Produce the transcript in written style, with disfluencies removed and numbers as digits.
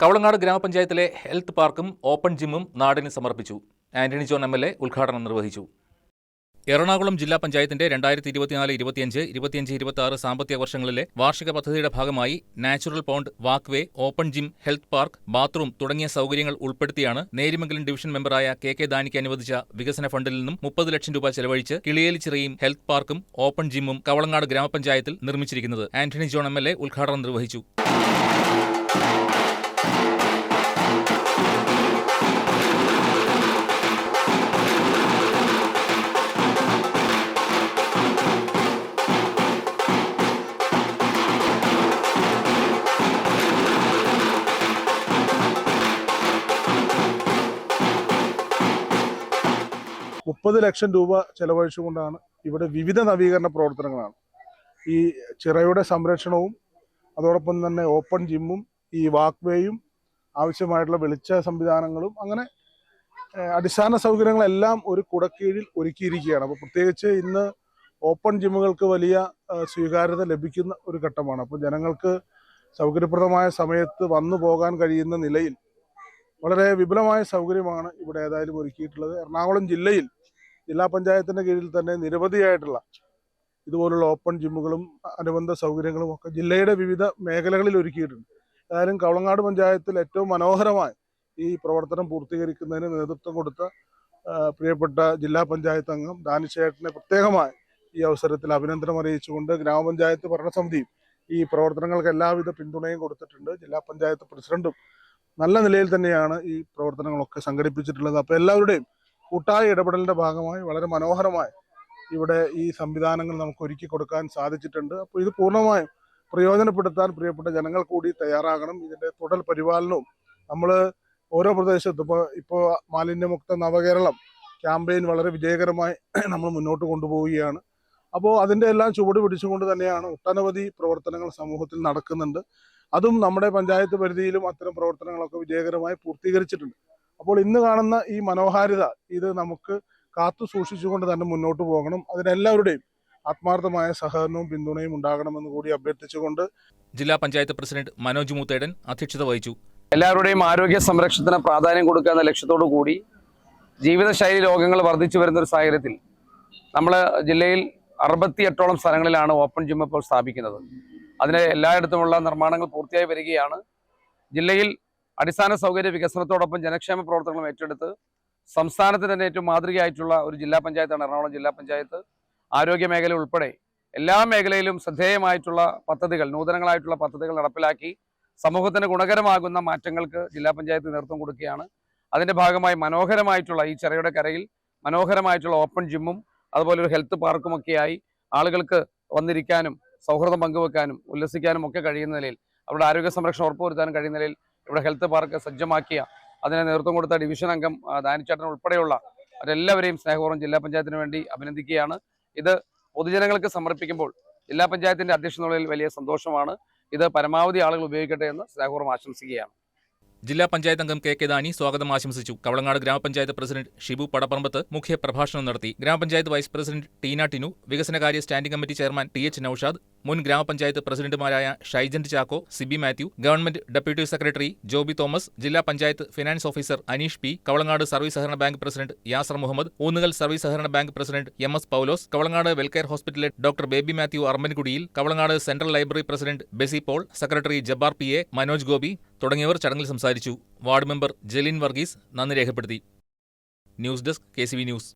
കവളങ്ങാട് ഗ്രാമപഞ്ചായത്തിലെ ഹെൽത്ത് പാർക്കും ഓപ്പൺ ജിമ്മും നാടിന് സമർപ്പിച്ചു. ആന്റണി ജോൺ MLA ഉദ്ഘാടനം നിർവഹിച്ചു. എറണാകുളം ജില്ലാ പഞ്ചായത്തിന്റെ 2024-25-26 സാമ്പത്തിക വർഷങ്ങളിലെ വാർഷിക പദ്ധതിയുടെ ഭാഗമായി natural pond, walkway, open gym, health park, bathroom തുടങ്ങിയ സൗകര്യങ്ങൾ ഉൾപ്പെടുത്തിയാണ് നേരിമംഗലം ഡിവിഷൻ മെമ്പറായ KK ദാനിക്ക് അനുവദിച്ച വികസന ഫണ്ടിൽ നിന്നും 30 ലക്ഷം രൂപ ചെലവഴിച്ച് കിളിയേലിച്ചിറയും ഹെൽത്ത് പാർക്കും ഓപ്പൺ ജിമ്മും കവളങ്ങാട് ഗ്രാമപഞ്ചായത്തിൽ നിർമ്മിച്ചിരിക്കുന്നത്. ആന്റണി ജോൺ MLA ഉദ്ഘാടനം നിർവഹിച്ചു. ₹30 ലക്ഷം ചെലവഴിച്ചുകൊണ്ടാണ് ഇവിടെ വിവിധ നവീകരണ പ്രവർത്തനങ്ങളാണ്. ഈ ചിറയുടെ സംരക്ഷണവും അതോടൊപ്പം തന്നെ ഓപ്പൺ ജിമ്മും ഈ വാക്ക് വേയും ആവശ്യമായിട്ടുള്ള വെളിച്ച സംവിധാനങ്ങളും അങ്ങനെ അടിസ്ഥാന സൗകര്യങ്ങളെല്ലാം ഒരു കുടക്കീഴിൽ ഒരുക്കിയിരിക്കുകയാണ്. അപ്പോൾ പ്രത്യേകിച്ച് ഇന്ന് ഓപ്പൺ ജിമ്മുകൾക്ക് വലിയ സ്വീകാര്യത ലഭിക്കുന്ന ഒരു ഘട്ടമാണ്. അപ്പോൾ ജനങ്ങൾക്ക് സൗകര്യപ്രദമായ സമയത്ത് വന്നു പോകാൻ കഴിയുന്ന നിലയിൽ വളരെ വിപുലമായ സൗകര്യമാണ് ഇവിടെ ഏതായാലും ഒരുക്കിയിട്ടുള്ളത്. എറണാകുളം ജില്ലാ പഞ്ചായത്തിൻ്റെ കീഴിൽ തന്നെ നിരവധിയായിട്ടുള്ള ഇതുപോലുള്ള ഓപ്പൺ ജിമ്മുകളും അനുബന്ധ സൗകര്യങ്ങളും ഒക്കെ ജില്ലയുടെ വിവിധ മേഖലകളിൽ ഒരുക്കിയിട്ടുണ്ട്. ഏതായാലും കവളങ്ങാട് പഞ്ചായത്തിൽ ഏറ്റവും മനോഹരമായി ഈ പ്രവർത്തനം പൂർത്തീകരിക്കുന്നതിന് നേതൃത്വം കൊടുത്ത പ്രിയപ്പെട്ട ജില്ലാ പഞ്ചായത്ത് അംഗം ദാനിശേട്ടനെ പ്രത്യേകമായി ഈ അവസരത്തിൽ അഭിനന്ദനം അറിയിച്ചുകൊണ്ട് ഗ്രാമപഞ്ചായത്ത് ഭരണസമിതിയും ഈ പ്രവർത്തനങ്ങൾക്ക് എല്ലാവിധ പിന്തുണയും കൊടുത്തിട്ടുണ്ട്. ജില്ലാ പഞ്ചായത്ത് പ്രസിഡന്റും നല്ല നിലയിൽ തന്നെയാണ് ഈ പ്രവർത്തനങ്ങളൊക്കെ സംഘടിപ്പിച്ചിട്ടുള്ളത്. അപ്പോൾ എല്ലാവരുടെയും കൂട്ടായ ഇടപെടലിൻ്റെ ഭാഗമായി വളരെ മനോഹരമായി ഇവിടെ ഈ സംവിധാനങ്ങൾ നമുക്ക് ഒരുക്കി കൊടുക്കാൻ സാധിച്ചിട്ടുണ്ട്. അപ്പോൾ ഇത് പൂർണ്ണമായും പ്രയോജനപ്പെടുത്താൻ പ്രിയപ്പെട്ട ജനങ്ങൾ കൂടി തയ്യാറാകണം. ഇതിൻ്റെ തുടർ പരിപാലനവും നമ്മൾ ഓരോ പ്രദേശത്തും ഇപ്പോൾ മാലിന്യമുക്ത നവകേരളം ക്യാമ്പയിൻ വളരെ വിജയകരമായി നമ്മൾ മുന്നോട്ട് കൊണ്ടുപോവുകയാണ്. അപ്പോൾ അതിൻ്റെ എല്ലാം ചുവട് പിടിച്ചുകൊണ്ട് തന്നെയാണ് ഒട്ടനവധി പ്രവർത്തനങ്ങൾ സമൂഹത്തിൽ നടക്കുന്നുണ്ട്. അതും നമ്മുടെ പഞ്ചായത്ത് പരിധിയിലും അത്തരം പ്രവർത്തനങ്ങളൊക്കെ വിജയകരമായി പൂർത്തീകരിച്ചിട്ടുണ്ട്. അപ്പോൾ ഇന്ന് കാണുന്ന ഈ മനോഹാരിത ഇത് നമുക്ക് കാത്തു സൂക്ഷിച്ചുകൊണ്ട് തന്നെ മുന്നോട്ട് പോകണം. അതിനെല്ലാവരുടെയും ആത്മാർത്ഥമായ സഹകരണവും പിന്തുണയും ഉണ്ടാകണമെന്ന് കൂടി അഭ്യർത്ഥിച്ചുകൊണ്ട് ജില്ലാ പഞ്ചായത്ത് പ്രസിഡന്റ് മനോജ് മൂത്തേടൻ അധ്യക്ഷത വഹിച്ചു. എല്ലാവരുടെയും ആരോഗ്യ സംരക്ഷണത്തിന് പ്രാധാന്യം കൊടുക്കുക എന്ന ലക്ഷ്യത്തോടു കൂടി ജീവിതശൈലി രോഗങ്ങൾ വർദ്ധിച്ചു വരുന്ന ഒരു സാഹചര്യത്തിൽ നമ്മൾ ജില്ലയിൽ 68ഓളം സ്ഥലങ്ങളിലാണ് ഓപ്പൺ ജിം ഇപ്പോൾ സ്ഥാപിക്കുന്നത്. അതിന് എല്ലായിടത്തുമുള്ള നിർമ്മാണങ്ങൾ പൂർത്തിയായി വരികയാണ്. ജില്ലയിൽ അടിസ്ഥാന സൗകര്യ വികസനത്തോടൊപ്പം ജനക്ഷേമ പ്രവർത്തനങ്ങളും ഏറ്റെടുത്ത് സംസ്ഥാനത്തിന് തന്നെ ഏറ്റവും മാതൃകയായിട്ടുള്ള ഒരു ജില്ലാ പഞ്ചായത്താണ് എറണാകുളം ജില്ലാ പഞ്ചായത്ത്. ആരോഗ്യ മേഖല ഉൾപ്പെടെ എല്ലാ മേഖലയിലും ശ്രദ്ധേയമായിട്ടുള്ള പദ്ധതികൾ, നൂതനങ്ങളായിട്ടുള്ള പദ്ധതികൾ നടപ്പിലാക്കി സമൂഹത്തിന് ഗുണകരമാകുന്ന മാറ്റങ്ങൾക്ക് ജില്ലാ പഞ്ചായത്ത് നേതൃത്വം കൊടുക്കുകയാണ്. അതിൻ്റെ ഭാഗമായി മനോഹരമായിട്ടുള്ള ഈ ചിറയുടെ കരയിൽ മനോഹരമായിട്ടുള്ള ഓപ്പൺ ജിമ്മും അതുപോലെ ഒരു ഹെൽത്ത് പാർക്കുമൊക്കെയായി ആളുകൾക്ക് വന്നിരിക്കാനും സൗഹൃദം പങ്കുവെക്കാനും ഉല്ലസിക്കാനും ഒക്കെ കഴിയുന്ന നിലയിൽ, അവരുടെ ആരോഗ്യ സംരക്ഷണം ഉറപ്പുവരുത്താനും കഴിയുന്ന നിലയിൽ ഇവിടെ ഹെൽത്ത് പാർക്ക് സജ്ജമാക്കിയ അതിനെ നേതൃത്വം കൊടുത്ത ഡിവിഷൻ അംഗം ദാനിച്ചേട്ടൻ ഉൾപ്പെടെയുള്ള അവരെല്ലാവരെയും സ്നേഹപൂർവ്വം ജില്ലാ പഞ്ചായത്തിന് വേണ്ടി അഭിനന്ദിക്കുകയാണ്. ഇത് പൊതുജനങ്ങൾക്ക് സമർപ്പിക്കുമ്പോൾ ജില്ലാ പഞ്ചായത്തിൻ്റെ അധ്യക്ഷ നിലയിൽ വലിയ സന്തോഷമാണ്. ഇത് പരമാവധി ആളുകൾ ഉപയോഗിക്കട്ടെ എന്ന് സ്നേഹപൂർവ്വം ആശംസിക്കുകയാണ്. ജില്ലാ പഞ്ചായത്ത് അംഗം KK ദാനി സ്വാഗതം ആശംസിച്ചു. കവളങ്ങാട് ഗ്രാമപഞ്ചായത്ത് പ്രസിഡന്റ് ഷിബു പടപ്പറമ്പത്ത് മുഖ്യ പ്രഭാഷണം നടത്തി. ഗ്രാമപഞ്ചായത്ത് വൈസ് പ്രസിഡന്റ് ടീന ടിനു, വികസനകാര്യ standing committee chairman TH Noushad, മുൻ ഗ്രാമപഞ്ചായത്ത് പ്രസിഡന്റുമാരായ Shaijant Chacko, Sibi Mathew, government deputy secretary Joby Thomas, ജില്ലാ panchayat finance officer Aneesh P, Kavalangad service സഹകരണ bank president Yasar Muhammad, Oonnukal service സഹകരണ bank president MS Paulose, Kavalangad Welcare ഹോസ്പിറ്റലിലെ ഡോക്ടർ ബേബി മാത്യു അർമ്മൻകുടിയിൽ, Kavalangad central library president Bessy Paul, secretary Jabbar PA, Manoj Gopi തുടങ്ങിയവർ ചടങ്ങിൽ സംസാരിച്ചു. വാർഡ് മെമ്പർ ജലിൻ വർഗീസ് നന്ദി രേഖപ്പെടുത്തി. News desk KCV news.